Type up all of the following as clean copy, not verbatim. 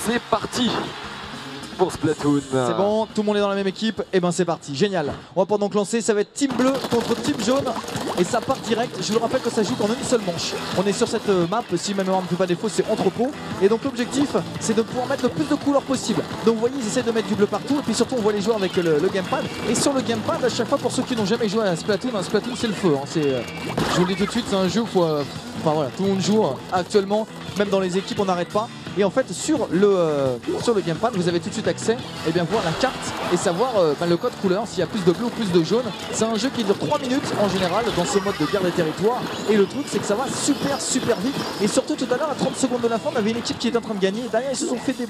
C'est parti pour Splatoon. C'est bon, tout le monde est dans la même équipe, et ben c'est parti, génial. On va pouvoir donc lancer, ça va être team bleu contre team jaune, et ça part direct. Je vous rappelle que ça joue en une seule manche. On est sur cette map, si ma mémoire ne me fait pas défaut, c'est entrepôt. Et donc l'objectif, c'est de pouvoir mettre le plus de couleurs possible. Donc vous voyez, ils essaient de mettre du bleu partout, et puis surtout on voit les joueurs avec le gamepad. Et sur le gamepad, à chaque fois, pour ceux qui n'ont jamais joué à Splatoon, Splatoon c'est le feu. Hein. Je vous le dis tout de suite, c'est un jeu où enfin voilà, tout le monde joue actuellement, même dans les équipes on n'arrête pas. Et en fait sur le gamepad vous avez tout de suite accès et bien voir la carte et savoir le code couleur, s'il y a plus de bleu ou plus de jaune. C'est un jeu qui dure 3 minutes en général dans ce mode de guerre des territoires. Et le truc c'est que ça va super vite. Et surtout tout à l'heure à 30 secondes de la fin on avait une équipe qui était en train de gagner. Derrière ils se sont fait ils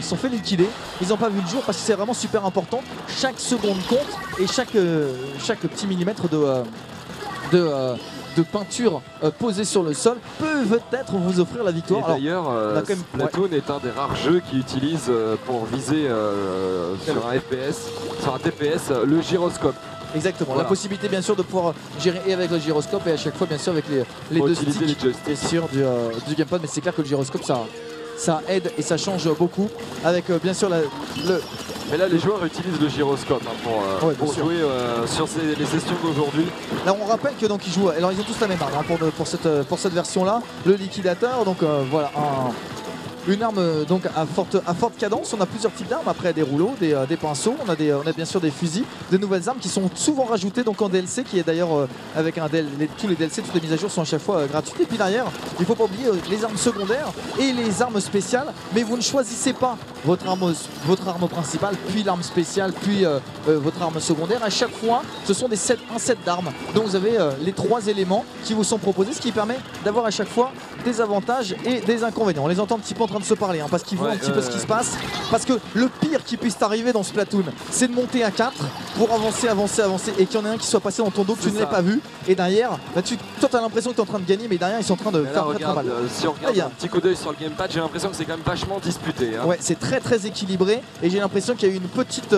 se sont fait liquider. Ils n'ont pas vu le jour parce que c'est vraiment super important. Chaque seconde compte et chaque petit millimètre de peinture posée sur le sol peut peut-être vous offrir la victoire. Et d'ailleurs, Splatoon est un des rares jeux qui utilise pour viser sur un FPS, sur un TPS, le gyroscope. Exactement, voilà. La possibilité bien sûr de pouvoir gérer et avec le gyroscope et à chaque fois bien sûr avec les deux sticks bien sûr du gamepad, mais c'est clair que le gyroscope ça aide et ça change beaucoup avec bien sûr Mais là les joueurs utilisent le gyroscope pour jouer sur les sessions d'aujourd'hui. Là on rappelle que donc ils jouent, alors ils ont tous la même arme hein, pour cette version là, le liquidateur, donc voilà une arme donc à forte cadence. On a plusieurs types d'armes, après des rouleaux, des pinceaux, on a bien sûr des fusils, de nouvelles armes qui sont souvent rajoutées donc en DLC, qui est d'ailleurs avec tous les DLC, toutes les mises à jour sont à chaque fois gratuites. Et puis derrière, il ne faut pas oublier les armes secondaires et les armes spéciales, mais vous ne choisissez pas votre arme principale, puis l'arme spéciale, puis votre arme secondaire. À chaque fois, ce sont un set d'armes. Donc vous avez les 3 éléments qui vous sont proposés, ce qui permet d'avoir à chaque fois des avantages et des inconvénients. On les entend un petit peu en train de se parler hein, parce qu'ils voient un petit peu ce qui se passe. Parce que le pire qui puisse t'arriver dans Splatoon, c'est de monter à 4 pour avancer et qu'il y en ait un qui soit passé dans ton dos que tu ne l'aies pas vu. Et derrière, toi tu as l'impression que tu es en train de gagner, mais derrière ils sont en train de faire très mal. Si on regarde un petit coup d'œil sur le gamepad, j'ai l'impression que c'est quand même vachement disputé. Hein. Ouais, c'est très équilibré et j'ai l'impression qu'il y a eu une petite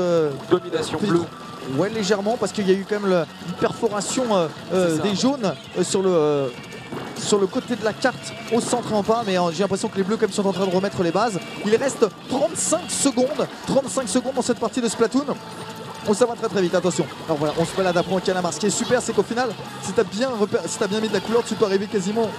domination bleue. Ouais, légèrement, parce qu'il y a eu quand même une perforation des jaunes sur le côté de la carte au centre en bas, mais j'ai l'impression que les bleus comme sont en train de remettre les bases. Il reste 35 secondes dans cette partie de Splatoon. Ça va très vite, attention. Alors voilà, on se balade à point calamar. Ce qui est super, c'est qu'au final, si t'as bien mis de la couleur, tu peux arriver quasiment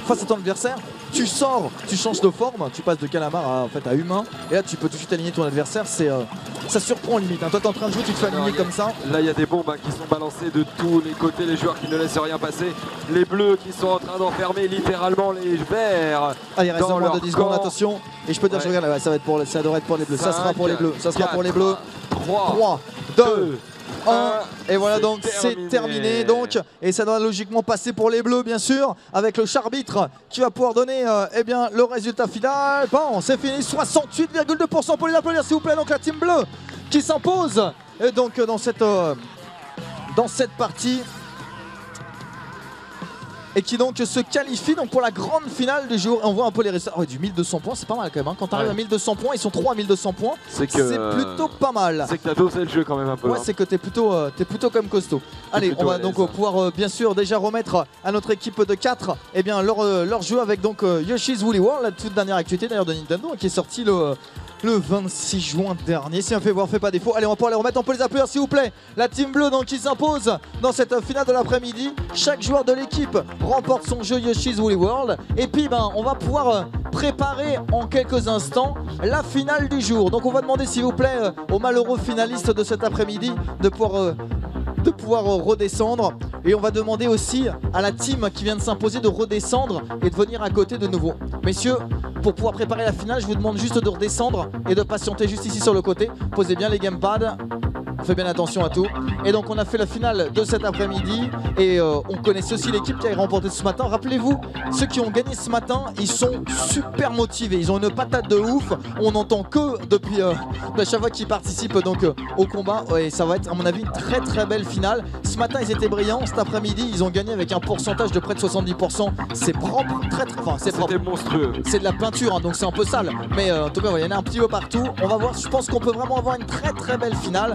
face à ton adversaire. Tu sors, tu changes de forme, tu passes de calamar à humain, et là tu peux tout de suite aligner ton adversaire. Ça surprend limite. Hein. Toi t'es en train de jouer, tu te fais aligner comme ça. Là il y a des bombes qui sont balancées de tous les côtés, les joueurs qui ne laissent rien passer. Les bleus qui sont en train d'enfermer littéralement les verts. Ah, il reste moins de 10 secondes, attention. Et je peux te dire, je regarde, ça devrait être pour les bleus. 5, ça sera pour les bleus. Ça sera pour les bleus. 3, 2, 1, et voilà, donc c'est terminé donc, et ça doit logiquement passer pour les bleus bien sûr, avec le charbitre qui va pouvoir donner le résultat final. Bon, c'est fini, 68,2% pour les applaudir s'il vous plaît. Donc la team bleue qui s'impose donc dans cette partie et qui donc se qualifie donc pour la grande finale du jour. On voit un peu les résultats. Oh, du 1200 points, c'est pas mal quand même. Hein. Quand tu arrives à 1200 points, ils sont 3 à 1200 points. C'est plutôt pas mal. C'est que t'as dosé le jeu quand même un peu. Ouais, c'est que t'es plutôt comme costaud. Allez, on va donc pouvoir bien sûr déjà remettre à notre équipe de 4 leur jeu avec donc Yoshi's Woolly World, la toute dernière actualité d'ailleurs de Nintendo qui est sortie le 26 juin dernier. Si on fait voir, fait pas défaut. Allez, on va pouvoir les remettre. On peut les applaudir s'il vous plaît. La team bleue donc qui s'impose dans cette finale de l'après-midi. Chaque joueur de l'équipe remporte son jeu Yoshi's Woolly World. Et puis on va pouvoir préparer en quelques instants la finale du jour. Donc on va demander s'il vous plaît aux malheureux finalistes de cet après-midi de pouvoir redescendre. Et on va demander aussi à la team qui vient de s'imposer de redescendre et de venir à côté de nouveau. Messieurs, pour pouvoir préparer la finale, je vous demande juste de redescendre et de patienter juste ici sur le côté. Posez bien les gamepads, faites bien attention à tout. Et donc on a fait la finale de cet après-midi et on connaissait aussi l'équipe qui a remporté ce matin. Rappelez-vous, ceux qui ont gagné ce matin, ils sont super motivés, ils ont une patate de ouf. On n'entend que depuis à chaque fois qu'ils participent donc au combat, et ça va être à mon avis une très belle finale. Ce matin ils étaient brillants, cet après-midi ils ont gagné avec un pourcentage de près de 70%. C'est propre, c'est propre. C'était monstrueux. C'est de la peinture hein, donc c'est un peu sale, mais en tout cas il y en a un petit peu partout. On va voir, je pense qu'on peut vraiment avoir une très belle finale.